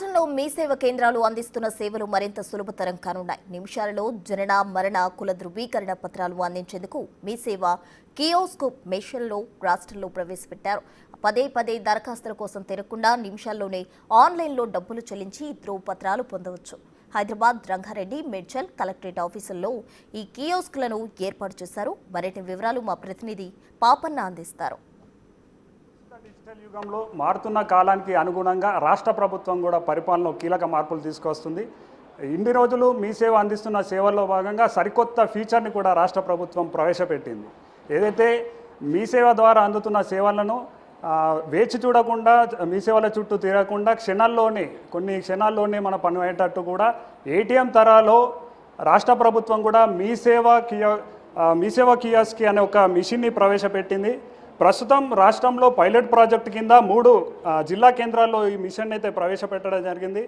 రాష్ట్రంలో మీ సేవ కేంద్రాలు అందిస్తున్న సేవలు మరింత సులభతరం కానున్నాయి. నిమిషాలలో జనన మరణ కుల ధృవీకరణ పత్రాలు అందించేందుకు మీ సేవ కియోస్క్ మెషిన్లో రాష్ట్రంలో ప్రవేశపెట్టారు. పదే దరఖాస్తుల కోసం తిరగకుండా నిమిషాల్లోనే ఆన్లైన్లో డబ్బులు చెల్లించి ధ్రువపత్రాలు పొందవచ్చు. హైదరాబాద్, రంగారెడ్డి, మేడ్చల్ కలెక్టరేట్ ఆఫీసుల్లో ఈ కియోస్క్లను ఏర్పాటు చేశారు. మరిన్ని వివరాలు మా ప్రతినిధి పాపన్న అందిస్తారు. డిజిటల్ యుగంలో మారుతున్న కాలానికి అనుగుణంగా రాష్ట్ర ప్రభుత్వం కూడా పరిపాలనలో కీలక మార్పులు తీసుకొస్తుంది. ఇన్ని రోజులు మీ సేవ అందిస్తున్న సేవల్లో భాగంగా సరికొత్త ఫీచర్ని కూడా రాష్ట్ర ప్రభుత్వం ప్రవేశపెట్టింది. ఏదైతే మీ సేవ ద్వారా అందుతున్న సేవలను వేచి చూడకుండా మీ సేవల చుట్టూ తిరగకుండా కొన్ని క్షణాల్లోనే మన పని అయ్యేటట్టు కూడా ఏటీఎం తరాలో రాష్ట్ర ప్రభుత్వం కూడా మీ సేవ కియాస్కి అనే ఒక మిషన్ని ప్రవేశపెట్టింది. ప్రస్తుతం రాష్ట్రంలో పైలట్ ప్రాజెక్టు కింద 3 జిల్లా కేంద్రాల్లో ఈ మిషన్ అయితే ప్రవేశపెట్టడం జరిగింది.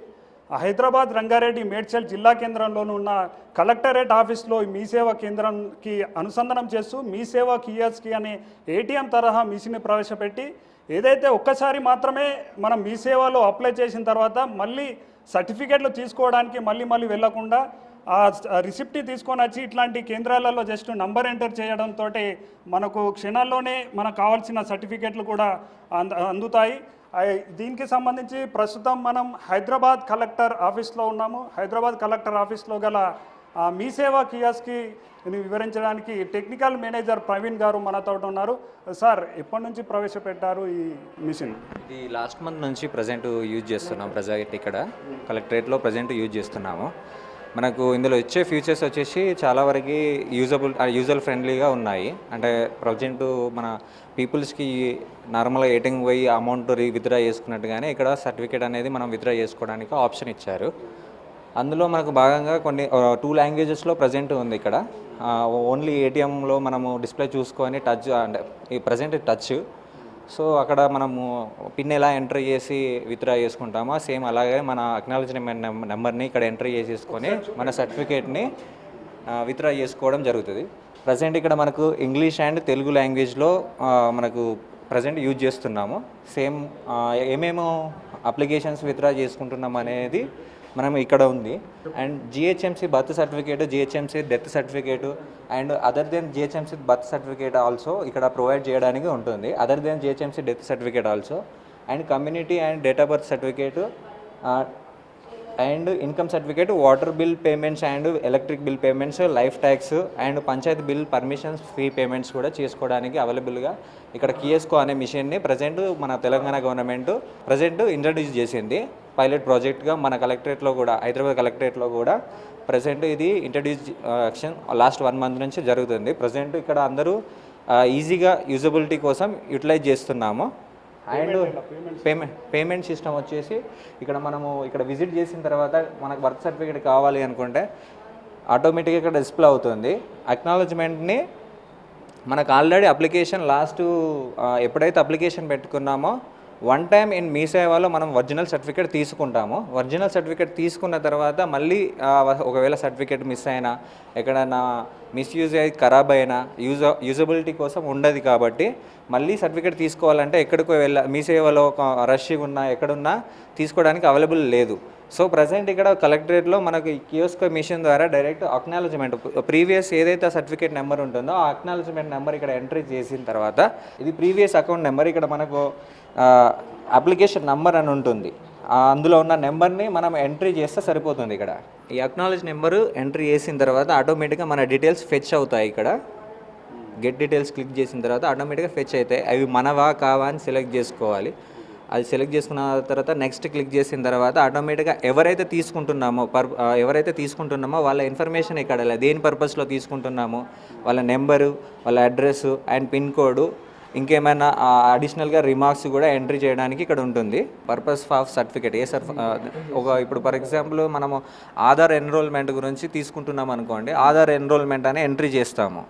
హైదరాబాద్, రంగారెడ్డి, మేడ్చల్ జిల్లా కేంద్రంలోనూ ఉన్న కలెక్టరేట్ ఆఫీస్లో ఈ మీ సేవ కేంద్రంకి అనుసంధానం చేస్తూ మీ సేవ కియాస్కి అనే ఏటీఎం తరహా మిషన్ని ప్రవేశపెట్టి ఏదైతే ఒక్కసారి మాత్రమే మనం మీ సేవలో అప్లై చేసిన తర్వాత మళ్ళీ సర్టిఫికేట్లు తీసుకోవడానికి మళ్ళీ వెళ్లకుండా ఆ రిసిప్ట్ని తీసుకొని వచ్చి ఇట్లాంటి కేంద్రాలలో జస్ట్ నంబర్ ఎంటర్ చేయడంతో మనకు క్షణాల్లోనే మనకు కావాల్సిన సర్టిఫికేట్లు కూడా అందుతాయి. దీనికి సంబంధించి ప్రస్తుతం మనం హైదరాబాద్ కలెక్టర్ ఆఫీస్లో ఉన్నాము. హైదరాబాద్ కలెక్టర్ ఆఫీస్లో గల మీ సేవా కియాస్కి వివరించడానికి టెక్నికల్ మేనేజర్ ప్రవీణ్ గారు మనతో ఉన్నారు. సార్, ఎప్పటి నుంచి ప్రవేశపెట్టారు ఈ మిషన్? ఇది లాస్ట్ మంత్ నుంచి ప్రజెంట్ యూజ్ చేస్తున్నాం. ప్రజెంట్ ఇక్కడ కలెక్టరేట్లో ప్రజెంట్ యూజ్ చేస్తున్నాము. మనకు ఇందులో వచ్చే ఫీచర్స్ వచ్చేసి చాలా వరకు యూజర్ ఫ్రెండ్లీగా ఉన్నాయి. అంటే ప్రజెంట్ మన పీపుల్స్కి నార్మల్గా ఏటీఎం పోయి అమౌంట్ విత్డ్రా చేసుకున్నట్టుగానే ఇక్కడ సర్టిఫికేట్ అనేది మనం విత్డ్రా చేసుకోవడానికి ఆప్షన్ ఇచ్చారు. అందులో మనకు భాగంగా కొన్ని 2 లాంగ్వేజెస్లో ప్రజెంట్ ఉంది. ఇక్కడ ఓన్లీ ఏటీఎంలో మనము డిస్ప్లే చూసుకొని టచ్, అంటే ఈ ప్రజెంట్ టచ్, సో అక్కడ మనము పిన్ ఎలా ఎంటర్ చేసి విత్డ్రా చేసుకుంటామో సేమ్ అలాగే మన అక్నాలజ్మెంట్ నెంబర్ని ఇక్కడ ఎంటర్ చేసేసుకొని మన సర్టిఫికేట్ని విత్డ్రా చేసుకోవడం జరుగుతుంది. ప్రజెంట్ ఇక్కడ మనకు ఇంగ్లీష్ అండ్ తెలుగు లాంగ్వేజ్లో మనకు ప్రజెంట్ యూజ్ చేస్తున్నాము. సేమ్ ఏమేమో అప్లికేషన్స్ విత్డ్రా చేసుకుంటున్నాం అనేది మనం ఇక్కడ ఉంది. And GHMC birth certificate, GHMC death certificate and other than GHMC birth certificate also ఇక్కడ ప్రొవైడ్ చేయడానికి ఉంటుంది. Other than GHMC death certificate also and community and date of birth certificate and income certificate, water bill payments and electric bill payments, life tax and panchayati bill permissions fee payments కూడా చేసుకోవడానికి అవైలబుల్గా ఇక్కడ kiosk అనే మిషన్ని present మన Telangana government present introduce చేసింది. Pilot ప్రాజెక్ట్గా మన కలెక్టరేట్లో కూడా, హైదరాబాద్ కలెక్టరేట్లో కూడా ప్రజెంట్ ఇది ఇంట్రడ్యూస్ యాక్షన్ లాస్ట్ 1 మంత్ నుంచి జరుగుతుంది. ప్రజెంట్ ఇక్కడ అందరూ ఈజీగా యూజబిలిటీ కోసం యూటిలైజ్ చేస్తున్నాము. అండ్ పేమెంట్ సిస్టమ్ వచ్చేసి మనము ఇక్కడ విజిట్ చేసిన తర్వాత మనకు బర్త్ సర్టిఫికేట్ కావాలి అనుకుంటే ఆటోమేటిక్గా ఇక్కడ డిస్ప్లే అవుతుంది. అక్నాలజ్మెంట్ని మనకు ఆల్రెడీ అప్లికేషన్ ఎప్పుడైతే అప్లికేషన్ పెట్టుకున్నామో 1 టైం ఇన్ మీ సేవలో మనం ఒరిజినల్ సర్టిఫికేట్ తీసుకుంటాము. ఒరిజినల్ సర్టిఫికేట్ తీసుకున్న తర్వాత మళ్ళీ ఒకవేళ సర్టిఫికేట్ మిస్ అయినా, ఎక్కడైనా మిస్యూజ్ అయ్యి ఖరాబ్ అయినా యూజబిలిటీ కోసం ఉండదు. కాబట్టి మళ్ళీ సర్టిఫికేట్ తీసుకోవాలంటే ఎక్కడికో మీ సేవలో రష్గా ఉన్నా ఎక్కడున్నా తీసుకోవడానికి అవైలబుల్ లేదు. సో ప్రజెంట్ ఇక్కడ కలెక్టరేట్లో మనకి కియోస్క్ మిషన్ ద్వారా డైరెక్ట్ అక్నాలజ్మెంట్, ప్రీవియస్ ఏదైతే సర్టిఫికేట్ నెంబర్ ఉంటుందో ఆ అక్నాలజ్మెంట్ నెంబర్ ఇక్కడ ఎంట్రీ చేసిన తర్వాత ఇది ప్రీవియస్ అకౌంట్ నెంబర్, ఇక్కడ మనకు అప్లికేషన్ నెంబర్ అని ఉంటుంది. అందులో ఉన్న నెంబర్ని మనం ఎంట్రీ చేస్తే సరిపోతుంది. ఇక్కడ ఈ అక్నాలజ్ నెంబరు ఎంట్రీ చేసిన తర్వాత ఆటోమేటిక్గా మన డీటెయిల్స్ ఫెచ్ అవుతాయి. ఇక్కడ గెట్ డీటెయిల్స్ క్లిక్ చేసిన తర్వాత ఆటోమేటిక్గా ఫెచ్ అవుతాయి. అవి మనవా కావా అని సెలెక్ట్ చేసుకోవాలి. అది సెలెక్ట్ చేసుకున్న తర్వాత నెక్స్ట్ క్లిక్ చేసిన తర్వాత ఆటోమేటిక్గా ఎవరైతే తీసుకుంటున్నామో వాళ్ళ ఇన్ఫర్మేషన్ ఇక్కడ దేని పర్పస్లో తీసుకుంటున్నామో వాళ్ళ నెంబరు, వాళ్ళ అడ్రస్ అండ్ పిన్ కోడ్, ఇంకేమైనా అడిషనల్గా రిమార్క్స్ కూడా ఎంట్రీ చేయడానికి ఇక్కడ ఉంటుంది. పర్పస్ ఆఫ్ సర్టిఫికేట్ ఇప్పుడు ఫర్ ఎగ్జాంపుల్ మనము ఆధార్ ఎన్రోల్మెంట్ గురించి తీసుకుంటున్నాం అనుకోండి, ఆధార్ ఎన్రోల్మెంట్ అని ఎంట్రీ చేస్తాము.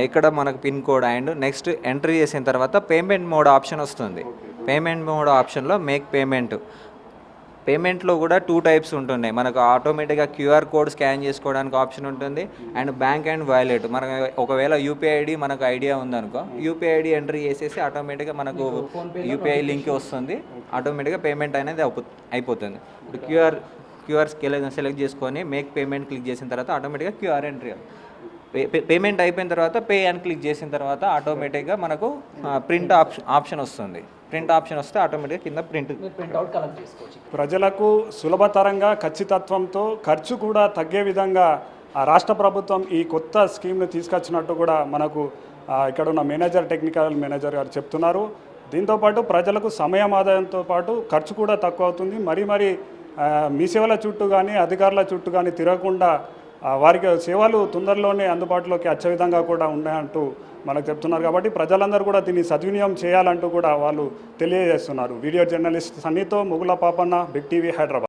ఇక్కడ మనకు pin code and next entry చేసిన తర్వాత పేమెంట్ మోడ్ ఆప్షన్ వస్తుంది. పేమెంట్ మోడ్ ఆప్షన్లో మేక్ పేమెంట్ పేమెంట్లో కూడా 2 టైప్స్ ఉంటున్నాయి. మనకు ఆటోమేటిక్గా క్యూఆర్ కోడ్ స్కాన్ చేసుకోవడానికి ఆప్షన్ ఉంటుంది అండ్ బ్యాంక్ అండ్ వాలెట్. మనకు ఒకవేళ యూపీఐ ఐడి మనకు ఐడియా ఉందనుకో, యూపీఐ ఐడి ఎంట్రీ చేసేసి ఆటోమేటిక్గా మనకు యూపీఐ లింక్ వస్తుంది, ఆటోమేటిక్గా పేమెంట్ అనేది అయిపోతుంది. ఇప్పుడు క్యూఆర్ సెలెక్ట్ చేసుకొని మేక్ పేమెంట్ క్లిక్ చేసిన తర్వాత ఆటోమేటిక్గా క్యూఆర్ ఎంట్రీ పేమెంట్ అయిపోయిన తర్వాత పే అని క్లిక్ చేసిన తర్వాత ఆటోమేటిక్గా మనకు ప్రింట్ ఆప్షన్ వస్తుంది. ప్రింట్ ఆప్షన్ వస్తే ఆటోమేటిక్గా కింద ప్రింట్అవుట్ కలెక్ట్ చేసుకోవచ్చు. ప్రజలకు సులభతరంగా ఖచ్చితత్వంతో ఖర్చు కూడా తగ్గే విధంగా ఆ రాష్ట్ర ప్రభుత్వం ఈ కొత్త స్కీమ్ను తీసుకొచ్చినట్టు కూడా మనకు ఇక్కడ ఉన్న టెక్నికల్ మేనేజర్ గారు చెప్తున్నారు. దీంతోపాటు ప్రజలకు సమయం ఆదాయంతో పాటు ఖర్చు కూడా తక్కువ అవుతుంది. మరి మీ సేవల చుట్టూ కానీ అధికారుల చుట్టూ కానీ తిరగకుండా వారికి సేవలు తొందరలోనే అందుబాటులోకి వచ్చే విధంగా కూడా ఉన్నాయంటూ మనకు చెప్తున్నారు. కాబట్టి ప్రజలందరూ కూడా దీన్ని సద్వినియోగం చేయాలంటూ కూడా వాళ్ళు తెలియజేస్తున్నారు. వీడియో జర్నలిస్ట్ సన్నీతో ముగుల పాపన్న, బిగ్ టీవీ, హైదరాబాద్.